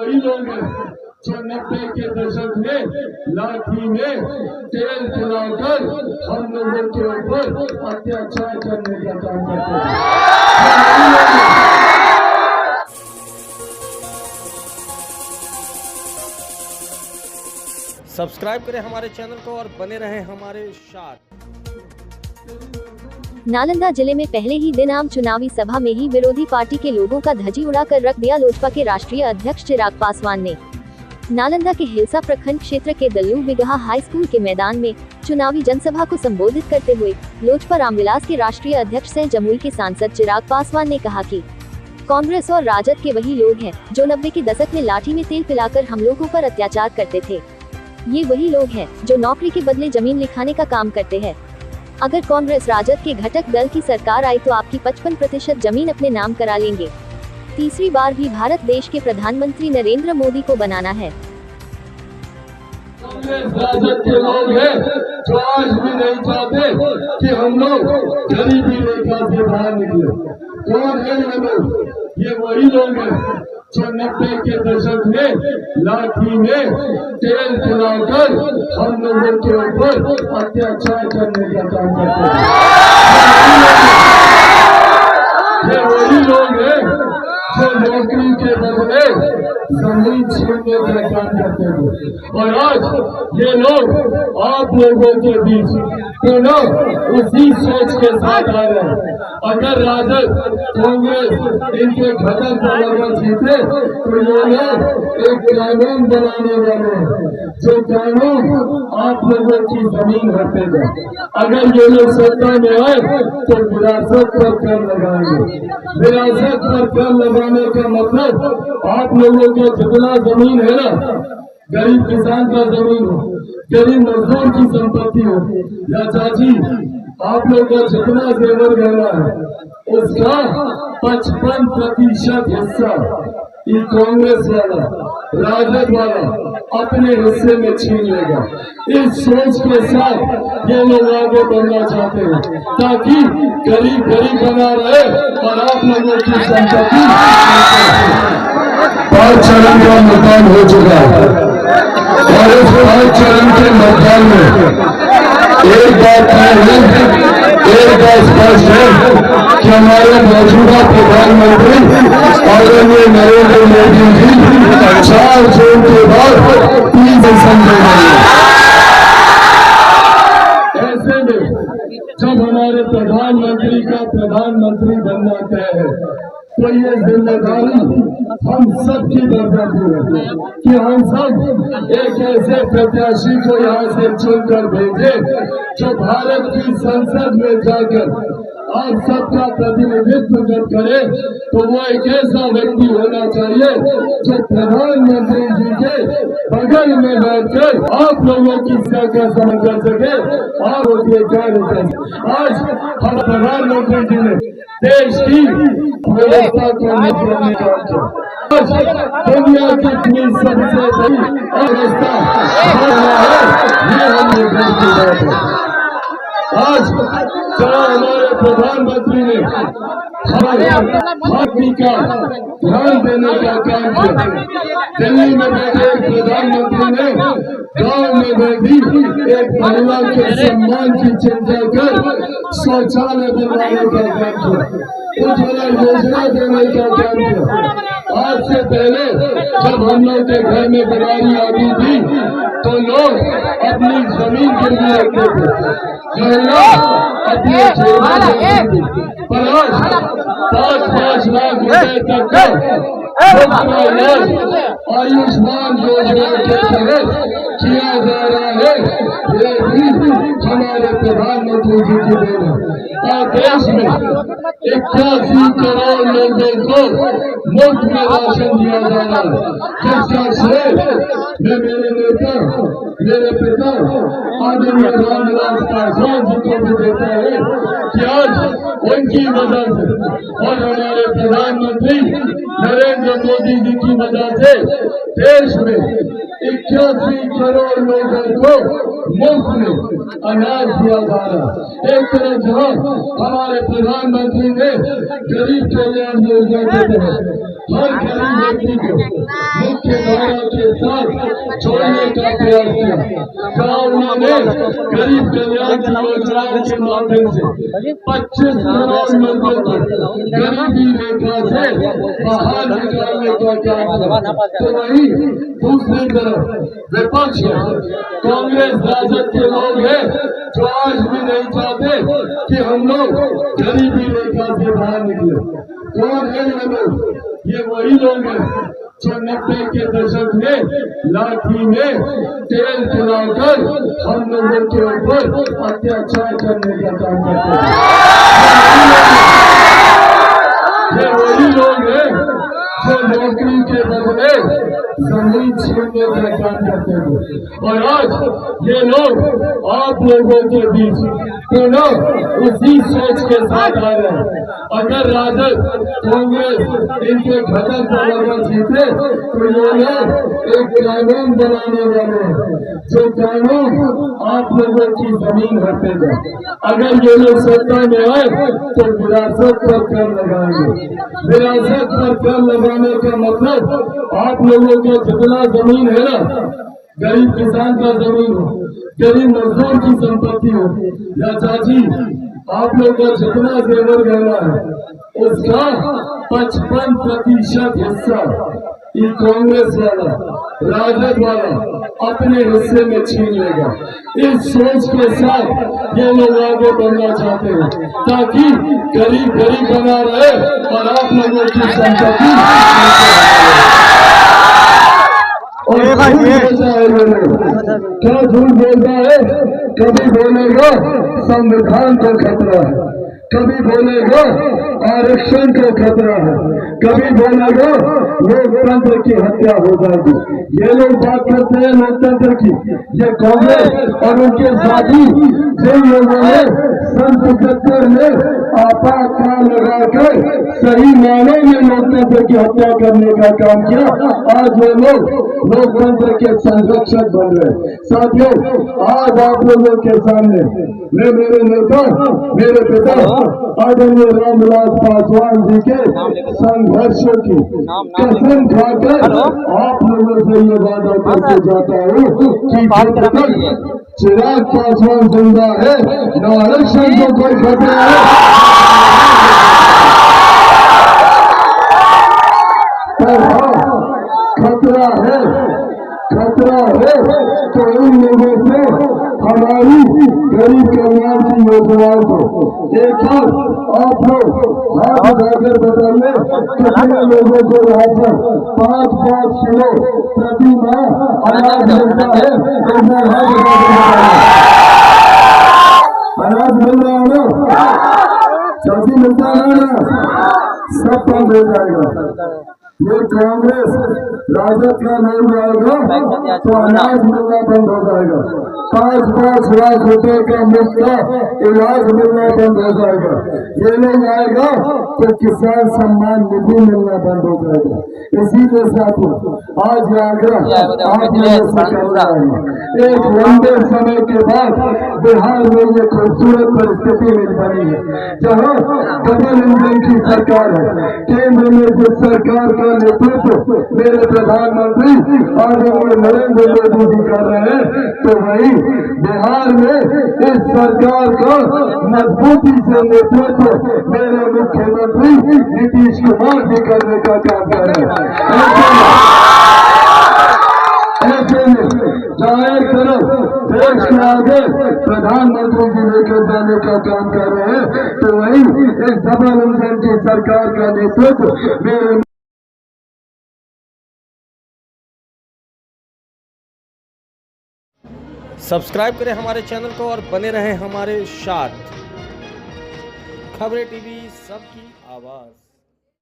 वही लोग हैं जो 90 के दशक में लाठी में तेल पिलाकर हम लोगों के ऊपर अत्याचार करने का काम करते हैं। सब्सक्राइब करें हमारे चैनल को और बने रहें हमारे साथ। नालंदा जिले में पहले ही दिन आम चुनावी सभा में ही विरोधी पार्टी के लोगों का धजी उड़ाकर रख दिया लोजपा के राष्ट्रीय अध्यक्ष चिराग पासवान ने। नालंदा के हिलसा प्रखंड क्षेत्र के दल्लू बिगहा हाई स्कूल के मैदान में चुनावी जनसभा को संबोधित करते हुए लोजपा रामविलास के राष्ट्रीय अध्यक्ष सह जमुई के सांसद चिराग पासवान ने कहा कि कांग्रेस और राजद के वही लोग हैं जो 90 के दशक में लाठी में तेल पिलाकर हम लोगों पर अत्याचार करते थे। ये वही लोग हैं जो नौकरी के बदले जमीन लिखाने का काम करते हैं। अगर कांग्रेस राजद के घटक दल की सरकार आई तो आपकी 55% जमीन अपने नाम करा लेंगे। तीसरी बार भी भारत देश के प्रधानमंत्री नरेंद्र मोदी को बनाना है। कांग्रेस राजद के लोग हैं जो आज भी नहीं चाहते कि हम लोग गरीबी रेखा से बाहर निकले। कौन है ये लोग? ये वही लोग हैं जो 90 के दशक में लाठी में तेल पिलाकर हम लोगों के ऊपर अत्याचार करने का काम करते हैं। ये वही लोग हैं जो नौकरी के बदले जमीन छीनने का काम करते हैं। और आज ये लोग आप लोगों के बीच पुनः उसी सोच के साथ आ रहे हैं। अगर राजद कांग्रेस इनके घटक दलों जीते तो ये लोग एक कानून बनाने वाले हैं जो कानून आप लोगों की जमीन हटेगा। अगर ये लोग सत्ता में आए तो विरासत पर कर लगाएंगे। विरासत पर कर लगाने का मतलब आप लोगों का जितना जमीन है ना, गरीब किसान का जमीन हो, गरीब मजदूर की संपत्ति हो या चाची आप लोग का जितना जेवर गहना है उसका 55% हिस्सा ये कांग्रेस वाला राजद वाला अपने हिस्से में छीन लेगा। इस सोच के साथ ये लोग आगे बढ़ना चाहते हैं ताकि गरीब गरीब बना रहे और आप लोगों की संपत्ति। 5 चरण का मतदान हो चुका है और इस 5 चरण के मतदान में एक बात स्पष्ट है कि हमारे मौजूदा प्रधानमंत्री आदरणीय नरेंद्र मोदी जी 4 जून के बाद 3 दिसंबर ऐसे में जब हमारे प्रधानमंत्री का प्रधानमंत्री बनना तय है तो ये जिम्मेदारी हम सब की बनती है कि हम सब एक ऐसे प्रत्याशी को यहाँ से चुनकर भेजे जो भारत की संसद में जाकर आप सबका प्रतिनिधित्व जब करे तो वो एक ऐसा व्यक्ति होना चाहिए जो प्रधानमंत्री जी के बगल में बैठकर आप लोगों की सेवा कर सके और उनके कार्य कर सके। आज हम प्रधानमंत्री जी ने देश की व्यवस्था को निपटाने का आज दुनिया की अपनी सबसे बड़ी अवस्था है ये हम देखने है। आज जहाँ हमारे प्रधानमंत्री ने हमारी का ध्यान देने का काम किया। दिल्ली में बैठे प्रधानमंत्री ने गांव में बैठी एक महिला के सम्मान की चिंता कर शौचालय बनवाने का काम किया, उज्ज्वला योजना देने का काम किया। आज से पहले जब हम लोग के घर में बीमारी आती थी तो लोग अपनी जमीन गिरवी रखते थे, महिला अपने पर आज 5-5 लाख रुपए तक का आयुष्मान योजना के तहत किया जा रहा है। ये भी हमारे प्रधानमंत्री जी की देन है। और देश में 81 करोड़ लोगों को मुफ्त में राशन दिया जा रहा है, जिसका श्रेय मैं मेरे नेता मेरे पिता आदरणीय रामविलास पासवान जी को भी देता है कि आज उनकी वजह से और हमारे प्रधानमंत्री नरेंद्र नरेंद्र मोदी जी की वजह से देश में 81 करोड़ लोगों को मुफ्त में अनाज दिया जा रहा है। एक तरफ जहां हमारे प्रधानमंत्री ने गरीब कल्याण योजना के तहत हर गरीब व्यक्ति को मुख्य धारा के साथ जोड़ने का प्रयास किया, जहां उन्होंने गरीब कल्याण योजनाओं के माध्यम से 25 करोड़ लोगों को गरीबी रेखा से बाहर निकालने का काम किया। तो वही दूसरी तरफ विपक्ष कांग्रेस राजद के लोग हैं जो आज भी नहीं चाहते कि हम लोग गरीबी रेखा से बाहर निकले। कौन है ये लोग? ये वही लोग हैं जो 90 के दशक में लाठी में तेल पिलाकर हम लोगों के ऊपर अत्याचार करने का काम करते हैं। ये वही लोग हैं जो नौकरी के बदले जमीन छीनने का काम करते थे, और आज ये लोग आप लोगों के बीच पुनः उसी सोच के साथ आ रहे हैं। अगर राजद कांग्रेस इनके खत्म करना जीते तो ये लोग एक कानून बनाने वाले हैं, जो कानून आप लोगों की जमीन हटेगा। अगर ये लोग सत्ता में आए तो विरासत पर कर लगाएंगे। विरासत पर कर लगाने का मतलब आप लोगों का जितना जमीन है ना, गरीब किसान का जमीन हो, गरीब मजदूर की संपत्ति हो, या चाची आप लोग का जितना जेवर गहना है उसका 55% हिस्सा ये कांग्रेस वाला राजद वाला अपने हिस्से में छीन लेगा। इस सोच के साथ ये लोग आगे बढ़ना चाहते हैं ताकि गरीब गरीब बना रहे और आप लोगों की संपत्ति और क्या झूठ बोलता है? कभी बोलेगा संविधान को खतरा है, कभी बोलेगा आरक्षण को खतरा है, कभी बोलेगा लोकतंत्र की हत्या हो जाएगी। ये लोग बात करते हैं लोकतंत्र की। ये कांग्रेस और उनके साथी जिन लोगों ने सन 75 में आपातकाल लगाकर सही मायने में लोकतंत्र की हत्या करने का काम किया, आज वो लोग लोकतंत्र के संरक्षक बन रहे। साथियों, आज आप लोगों के सामने मैं मेरे नेता, मेरे पिता आदरणीय रामविलास पासवान जी के संघर्षों की कसम खाकर आप लोगों से ये वादा करके जाता हूँ कि जब तक चिराग पासवान जिंदा है न आरक्षण को कोई खतरा है, पर हाँ खतरा है तो इन लोगों से हमारी गरीब कल्याण की योजनाओं को एक बार आप लोग हाथ उठाकर बताइए कितने लोगों को यहाँ पर 5-5 किलो प्रति माह अनाज मिलता है। अनाज मिल रहा है ना, चाची मिलता है ना, सब बंद हो जाएगा। ये कांग्रेस राजद का नहीं जाएगा तो अनाज मिलना बंद हो जाएगा। 5-5 लाख रुपए का मुफ्त का इलाज मिलना बंद हो जाएगा। ये लोग आएगा तो किसान सम्मान निधि मिलना बंद हो जाएगा। इसीलिए साथियों, आज आगरा आप लोगों से कर रहा है। एक लंबे समय के बाद बिहार में ये खूबसूरत परिस्थिति मिल बनी है, जहाँ डबल इंजन की सरकार है। केंद्र में जिस सरकार का नेतृत्व मेरे प्रधानमंत्री आदरणीय नरेंद्र मोदी जी कर रहे हैं, तो वही बिहार में इस सरकार का मजबूती से नेतृत्व मेरे मुख्यमंत्री नीतीश कुमार जी करने का काम कर रहे हैं। ऐसे में जहाँ एक तरफ देश के आगे प्रधानमंत्री जी लेकर जाने का काम कर रहे हैं, तो वही इस डबल इंजन की सरकार का नेतृत्व मेरे सब्सक्राइब करें हमारे चैनल को और बने रहें हमारे साथ। खबरें टीवी, सबकी आवाज़।